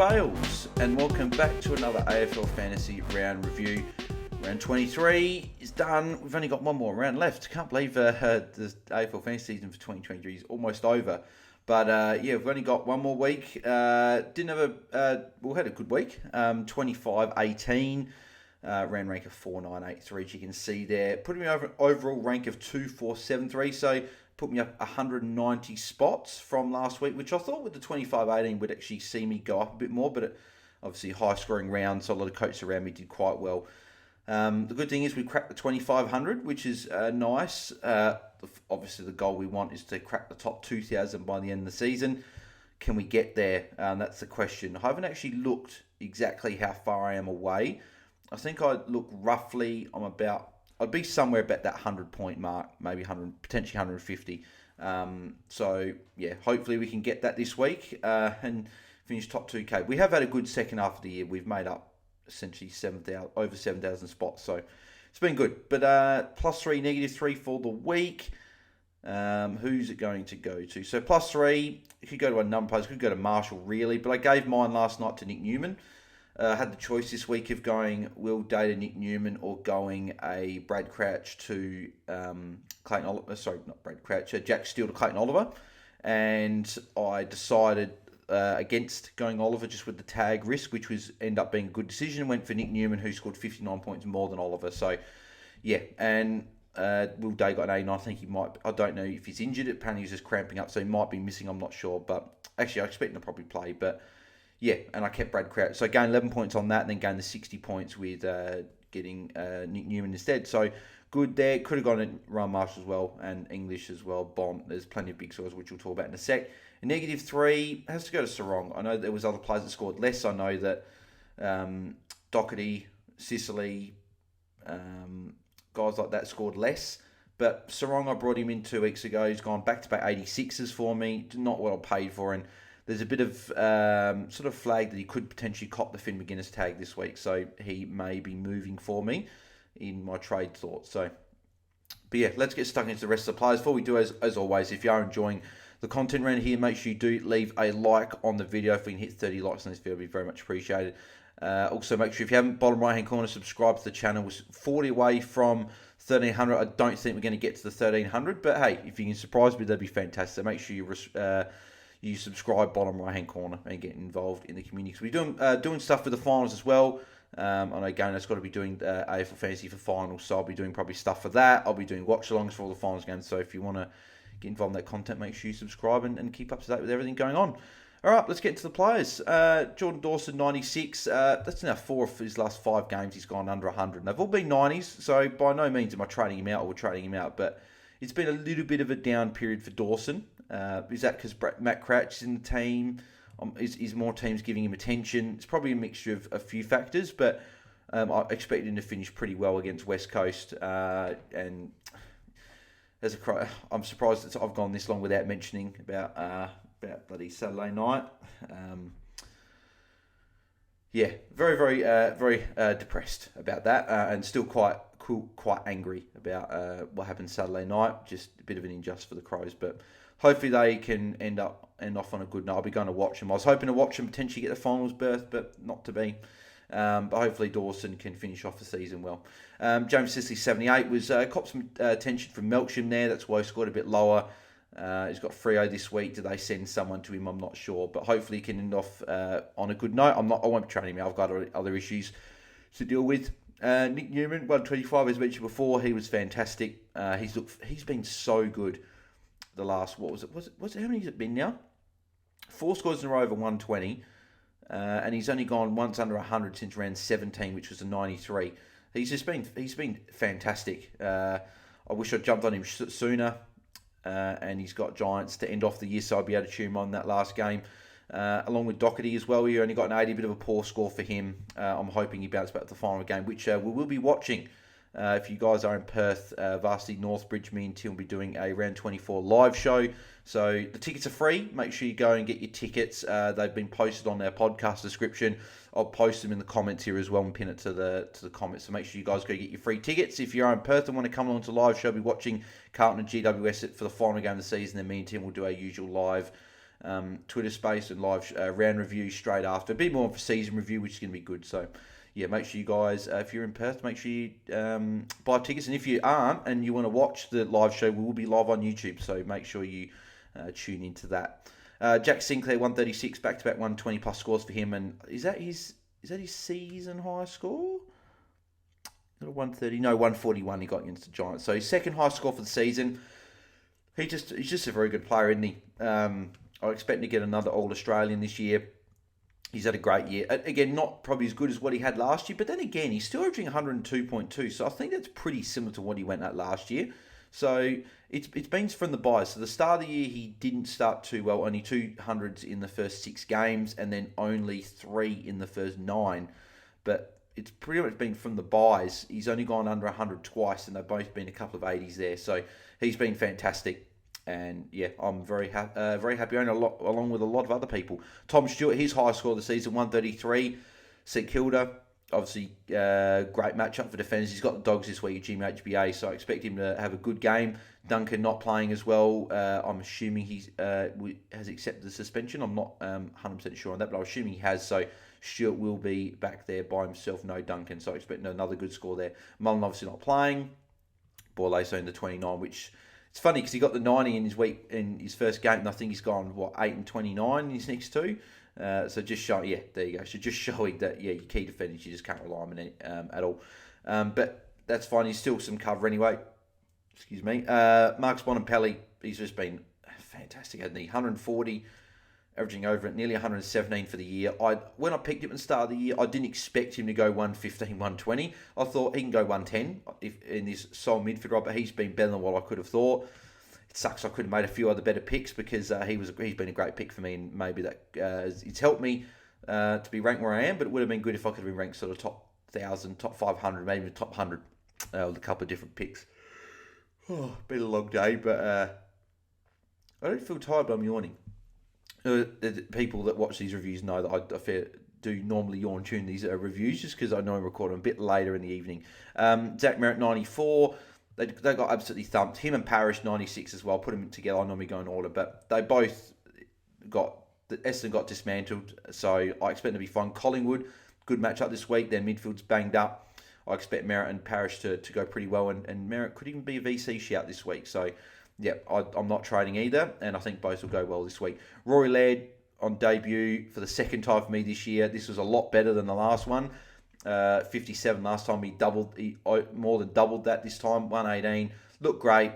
Bales, and welcome back to another AFL Fantasy round review. Round 23 is done. We've only got one more round left. Can't believe the AFL Fantasy season for 2023 is almost over. But we've only got one more week. We had a good week. 25-18. Round rank of 4983, as you can see there. Putting me over an overall rank of 2473. So put me up 190 spots from last week, which I thought with the 25-18 would actually see me go up a bit more. But obviously high scoring round, so a lot of coaches around me did quite well. The good thing is we cracked the 2500, which is nice. Obviously, the goal we want is to crack the top 2000 by the end of the season. Can we get there? That's the question. I haven't actually looked exactly how far I am away. I think I'd look roughly, I'd be somewhere about that 100-point mark, maybe 100, potentially 150. Hopefully we can get that this week and finish top 2K. We have had a good second half of the year. We've made up essentially over 7,000 spots, so it's been good. But +3, -3 for the week. Who's it going to go to? So +3, it could go to a number player, it could go to Marshall really, but I gave mine last night to Nick Newman. Had the choice this week of going Will Day to Nick Newman or going a Brad Crouch to Clayton Oliver. Sorry, not Brad Crouch, Jack Steele to Clayton Oliver. And I decided against going Oliver just with the tag risk, which was end up being a good decision. Went for Nick Newman, who scored 59 points more than Oliver. So, yeah, and Will Day got an 89. I think he might. I don't know if he's injured. Apparently he's just cramping up, so he might be missing. I'm not sure, but actually I expect him to probably play. But yeah, and I kept Brad Crouch. So I gained 11 points on that, and then gained the 60 points with getting Nick Newman instead. So good there. Could have gone at Ryan Marshall as well, and English as well. Bond. There's plenty of big scores, which we'll talk about in a sec. A -3 has to go to Sarong. I know there was other players that scored less. I know that Doherty, Sicily, guys like that scored less. But Sarong, I brought him in 2 weeks ago. He's gone back-to-back 86s for me. Not what I paid for, and there's a bit of sort of flag that he could potentially cop the Finn McGuinness tag this week. So he may be moving for me in my trade thoughts. So, but yeah, let's get stuck into the rest of the players. Before we do, as always, if you are enjoying the content around here, make sure you do leave a like on the video. If we can hit 30 likes on this video, it'd be very much appreciated. Also, make sure if you haven't, bottom right-hand corner, subscribe to the channel. We're 40 away from 1,300. I don't think we're going to get to the 1,300, but hey, if you can surprise me, that'd be fantastic. So make sure you subscribe, bottom right-hand corner, and get involved in the community. So we're doing stuff for the finals as well. I know again, I've got to be doing AFL Fantasy for finals, so I'll be doing probably stuff for that. I'll be doing watch-alongs for all the finals games. So if you want to get involved in that content, make sure you subscribe and keep up to date with everything going on. All right, let's get into the players. Jordan Dawson, 96. That's now 4 of his last 5 games. He's gone under 100. And they've all been 90s, so by no means am I trading him out or we're trading him out. But it's been a little bit of a down period for Dawson. Is that because Matt Crouch is in the team? Is more teams giving him attention? It's probably a mixture of a few factors, but I expect him to finish pretty well against West Coast. And I'm surprised that I've gone this long without mentioning about bloody Saturday night. Very depressed about that, and still quite angry about what happened Saturday night. Just a bit of an injustice for the Crows, but hopefully they can end off on a good note. I'll be going to watch them. I was hoping to watch them potentially get the finals berth, but not to be. But hopefully Dawson can finish off the season well. James Sicily, 78, was copped some attention from Melksham there. That's why he scored a bit lower. He's got Freo this week. Do they send someone to him? I'm not sure. But hopefully he can end off on a good note. I won't be trading him out. I've got other issues to deal with. Nick Newman, 125, as mentioned before. He was fantastic. He's been so good the last, how many has it been now? 4 scores in a row over 120. And he's only gone once under 100 since round 17, which was a 93. He's been fantastic. I wish I'd jumped on him sooner. And he's got Giants to end off the year, so I'll be able to cheer him on that last game. Along with Doherty as well. He only got an 80, bit of a poor score for him. I'm hoping he bounced back to the final game, which we will be watching. If you guys are in Perth, Varsity Northbridge, me and Tim will be doing a round 24 live show. So the tickets are free. Make sure you go and get your tickets. They've been posted on our podcast description. I'll post them in the comments here as well and pin it to the comments. So make sure you guys go get your free tickets. If you're in Perth and want to come along to live show, I'll be watching Carlton and GWS for the final game of the season. Then me and Tim will do our usual live Twitter space and live round review straight after. A bit more of a season review, which is going to be good. So, yeah, make sure you guys, if you're in Perth, make sure you buy tickets. And if you aren't and you want to watch the live show, we will be live on YouTube. So make sure you tune into that. Jack Sinclair, 136, back-to-back 120 plus scores for him. And is that his season high score? 130, no, 141 he got against the Giants. So his second high score for the season. He's just a very good player, isn't he? I expect to get another All-Australian this year. He's had a great year. Again, not probably as good as what he had last year, but then again, he's still averaging 102.2. So I think that's pretty similar to what he went at last year. So it's been from the buys. So the start of the year, he didn't start too well. Only 200s in the first 6 games, and then only 3 in the first 9. But it's pretty much been from the buys. He's only gone under 100 twice, and they've both been a couple of 80s there. So he's been fantastic. And yeah, I'm very happy along with a lot of other people. Tom Stewart, his high score of the season, 133. St Kilda, obviously great matchup for defenders. He's got the Dogs this week at GMHBA, so I expect him to have a good game. Duncan not playing as well. I'm assuming he has accepted the suspension. I'm not 100% sure on that, but I'm assuming he has. So Stewart will be back there by himself, no Duncan. So I expect another good score there. Mullen obviously not playing. Borlase in the 29, which... It's funny because he got the 90 in his first game, and I think he's gone 8 and 29 in his next 2. So just showing, there you go. So just showing that your key defenders, you just can't rely on any, at all. But that's fine. He's still some cover anyway. Excuse me. Marcus Bonampelli, he's just been fantastic, hasn't he? 140, averaging over at nearly 117 for the year. When I picked him at the start of the year, I didn't expect him to go 115, 120. I thought he can go 110 in this sole midfield role, but he's been better than what I could have thought. It sucks I could have made a few other better picks because he's been a great pick for me, and maybe that it's helped me to be ranked where I am, but it would have been good if I could have been ranked sort of top 1,000, top 500, maybe even top 100 with a couple of different picks. Oh, been a long day, but I don't feel tired, but I'm yawning. The people that watch these reviews know that I do normally yawn tune these reviews just because I know I record them a bit later in the evening. Zach Merritt, 94. They got absolutely thumped. Him and Parrish, 96 as well. Put them together. I normally go in order, but they both Essendon got dismantled, so I expect them to be fine. Collingwood, good matchup this week. Their midfield's banged up. I expect Merritt and Parrish to go pretty well, and Merritt could even be a VC shout this week. So, yeah, I'm not trading either, and I think both will go well this week. Rory Laird on debut for the second time for me this year. This was a lot better than the last one. 57 last time. He more than doubled that this time. 118. Looked great.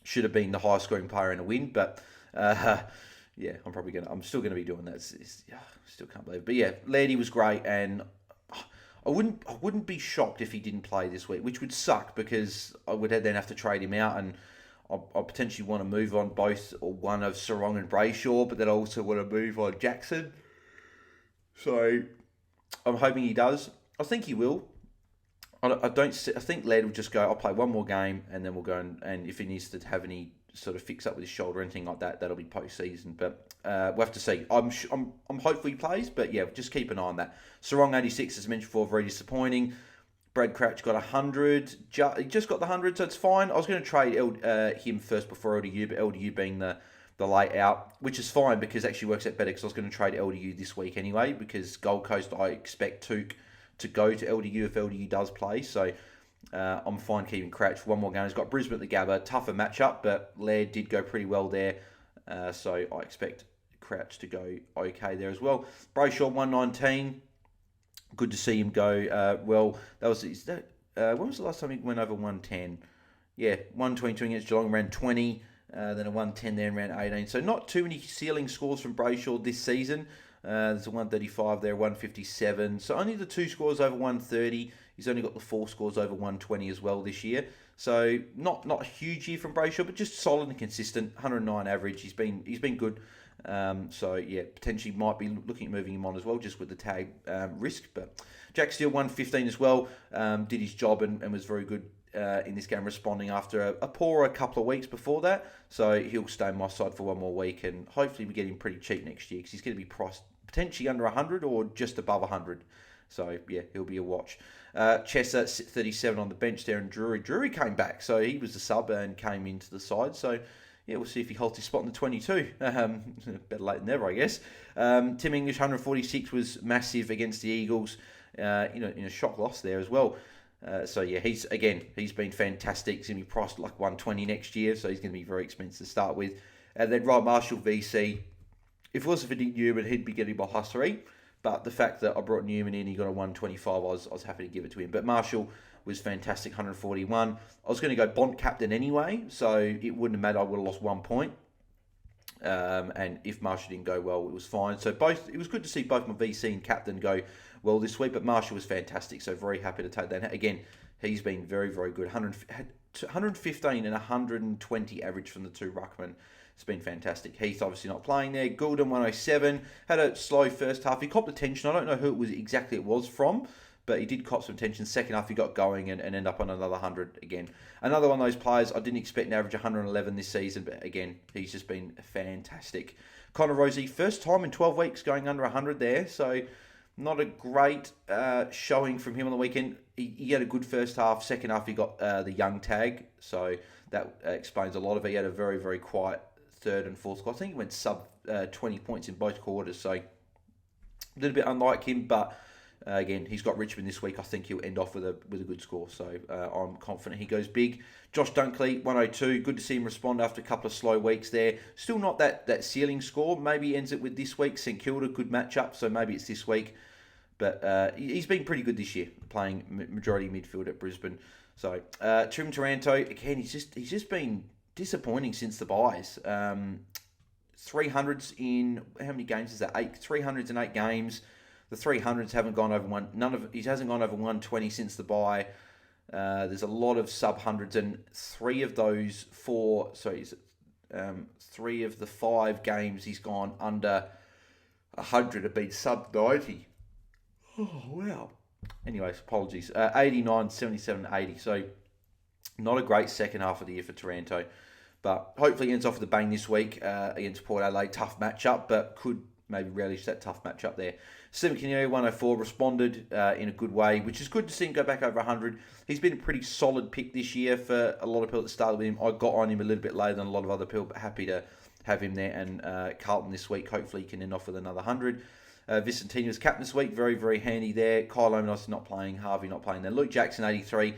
Should have been the highest scoring player in a win, but yeah, I'm still gonna be doing that. Still can't believe it. But yeah, Lairdy was great, and I wouldn't be shocked if he didn't play this week, which would suck because I would then have to trade him out, and I potentially want to move on both or one of Sarong and Brayshaw, but then I also want to move on Jackson. So I'm hoping he does. I think he will. I think Laird will just go, I'll play one more game and then we'll go and if he needs to have any sort of fix up with his shoulder or anything like that, that'll be post-season. But we'll have to see. I'm hopeful he plays, but yeah, just keep an eye on that. Sarong 86, as mentioned before, very disappointing. Brad Crouch got 100. He just got the 100, so it's fine. I was going to trade him first before LDU, but LDU being the late out, which is fine because it actually works out better because I was going to trade LDU this week anyway because Gold Coast, I expect Took to go to LDU if LDU does play. So I'm fine keeping Crouch for one more game. He's got Brisbane at the Gabba. Tougher matchup, but Laird did go pretty well there. So I expect Crouch to go okay there as well. Brayshaw 119. Good to see him go well. When was the last time he went over 110? Yeah, 122 against Geelong, ran 20. Then a 110 there and ran 18. So not too many ceiling scores from Brayshaw this season. There's a 135 there, 157. So only the 2 scores over 130. He's only got the 4 scores over 120 as well this year. So not a huge year from Brayshaw, but just solid and consistent. 109 average. He's been good. So yeah, potentially might be looking at moving him on as well, just with the tag risk. But Jack Steele 115 as well. Did his job and was very good in this game, responding after a poorer couple of weeks before that. So he'll stay on my side for one more week, and hopefully we get him pretty cheap next year because he's going to be priced potentially under 100 or just above 100. So yeah, he'll be a watch. Chesser 37 on the bench there, and Drury came back, so he was the sub and came into the side. So yeah, we'll see if he holds his spot in the 22. Better late than never, I guess. Tim English, 146 was massive against the Eagles. In a shock loss there as well. So yeah, he's been fantastic. He's going to be priced like 120 next year, so he's going to be very expensive to start with. And then Ryan Marshall, VC. If it wasn't for Nick Newman, he'd be getting my +3. But the fact that I brought Newman in, he got a 125, I was happy to give it to him. But Marshall was fantastic, 141. I was going to go Bont captain anyway, so it wouldn't have mattered. I would have lost 1 point. And if Marshall didn't go well, it was fine. So it was good to see both my VC and captain go well this week, but Marshall was fantastic, so very happy to take that. Again, he's been very, very good. 115 and 120 average from the two ruckmen. It's been fantastic. Heath obviously not playing there. Goulden, 107. Had a slow first half. He copped attention. I don't know who it was from, but he did cop some attention. Second half, he got going and ended up on another 100 again. Another one of those players, I didn't expect an average 111 this season, but again, he's just been fantastic. Connor Rosie, first time in 12 weeks going under 100 there, so not a great showing from him on the weekend. He had a good first half. Second half, he got the young tag, so that explains a lot of it. He had a very, very quiet third and fourth quarter. I think he went sub 20 points in both quarters, so a little bit unlike him, but again, he's got Richmond this week. I think he'll end off with a good score, so I'm confident he goes big. Josh Dunkley, 102. Good to see him respond after a couple of slow weeks there. Still not that ceiling score. Maybe he ends it with this week. St Kilda, good matchup, so maybe it's this week. But he's been pretty good this year, playing majority midfield at Brisbane. So Trim Taranto, again, he's just been disappointing since the buys. 300s in, how many games is that? 300s in 8 games. The 300s haven't gone over one. He hasn't gone over 120 since the buy. There's a lot of sub hundreds, and 3 of the 5 games he's gone under 100 have been sub 90. Oh wow. Anyways, apologies. 89, 77, 80. So not a great second half of the year for Taranto, but hopefully he ends off with a bang this week against Port Adelaide. Tough matchup, but could maybe relish that tough matchup there. Stephen Canary, 104, responded in a good way, which is good to see him go back over 100. He's been a pretty solid pick this year for a lot of people that started with him. I got on him a little bit later than a lot of other people, but happy to have him there. And Carlton this week, hopefully he can end off with another 100. Vicentini was captain this week, very, very handy there. Kyle Omenos not playing, Harvey not playing there. Luke Jackson, 83.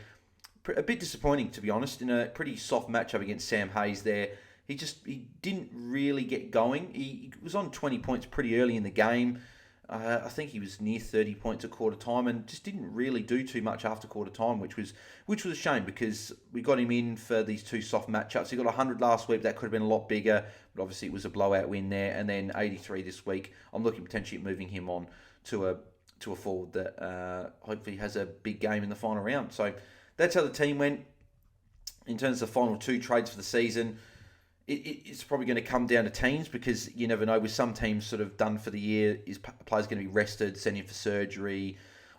A bit disappointing, to be honest, in a pretty soft matchup against Sam Hayes there. He didn't really get going. He was on 20 points pretty early in the game. I think he was near 30 points at quarter time and just didn't really do too much after quarter time, which was a shame because we got him in for these 2 soft matchups. He got 100 last week. That could have been a lot bigger, but obviously it was a blowout win there. And then 83 this week. I'm looking potentially at moving him on to a forward that hopefully has a big game in the final round. So that's how the team went in terms of the final 2 trades for the season. It's probably going to come down to teams because you never know. With some teams sort of done for the year, is players going to be rested, sent in for surgery?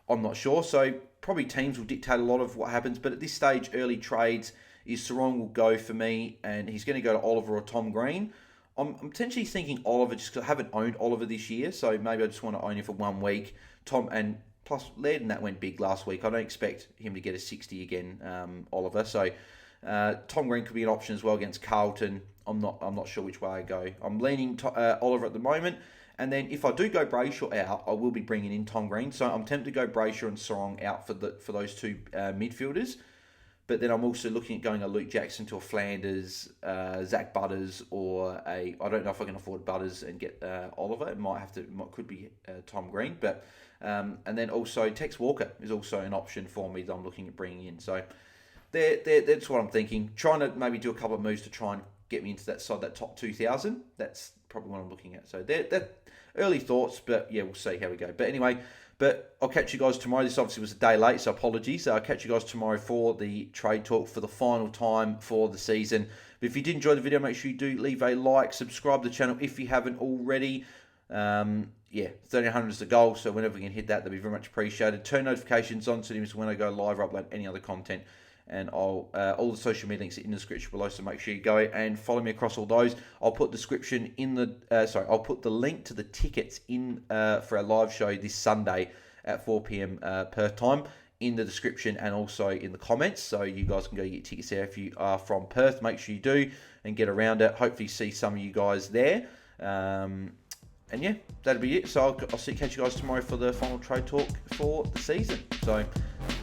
I'm not sure. So probably teams will dictate a lot of what happens. But at this stage, early trades is Sarong will go for me, and he's going to go to Oliver or Tom Green. I'm potentially thinking Oliver just because I haven't owned Oliver this year, so maybe I just want to own him for 1 week. Tom and plus Laird that went big last week. I don't expect him to get a 60 again, Oliver. So Tom Green could be an option as well against Carlton. I'm not sure which way I go. I'm leaning Oliver at the moment, and then if I do go Brayshaw out, I will be bringing in Tom Green. So I'm tempted to go Brayshaw and Sarong out for those 2 midfielders, but then I'm also looking at going a Luke Jackson to a Flanders, Zach Butters, or I don't know if I can afford Butters and get Oliver. It could be Tom Green, but and then also Tex Walker is also an option for me that I'm looking at bringing in. So that's what I'm thinking. Trying to maybe do a couple of moves to try and get me into that top 2,000. That's probably what I'm looking at. So that early thoughts, but yeah, we'll see how we go. But anyway, I'll catch you guys tomorrow. This obviously was a day late, so apologies. I'll catch you guys tomorrow for the trade talk for the final time for the season. But if you did enjoy the video, make sure you do leave a like, subscribe to the channel if you haven't already. 1,300 is the goal, so whenever we can hit that, that'd be very much appreciated. Turn notifications on so when I go live or upload any other content. And all the social media links are in the description below, so make sure you go and follow me across all those. I'll put I'll put the link to the tickets in for our live show this Sunday at 4 p.m. Perth time in the description and also in the comments, so you guys can go get tickets there. If you are from Perth, make sure you do and get around it. Hopefully see some of you guys there. And yeah, that'll be it. So I'll catch you guys tomorrow for the final trade talk for the season. So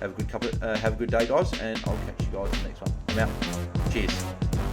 have a good day, guys, and I'll catch you guys in the next one. I'm out. Cheers.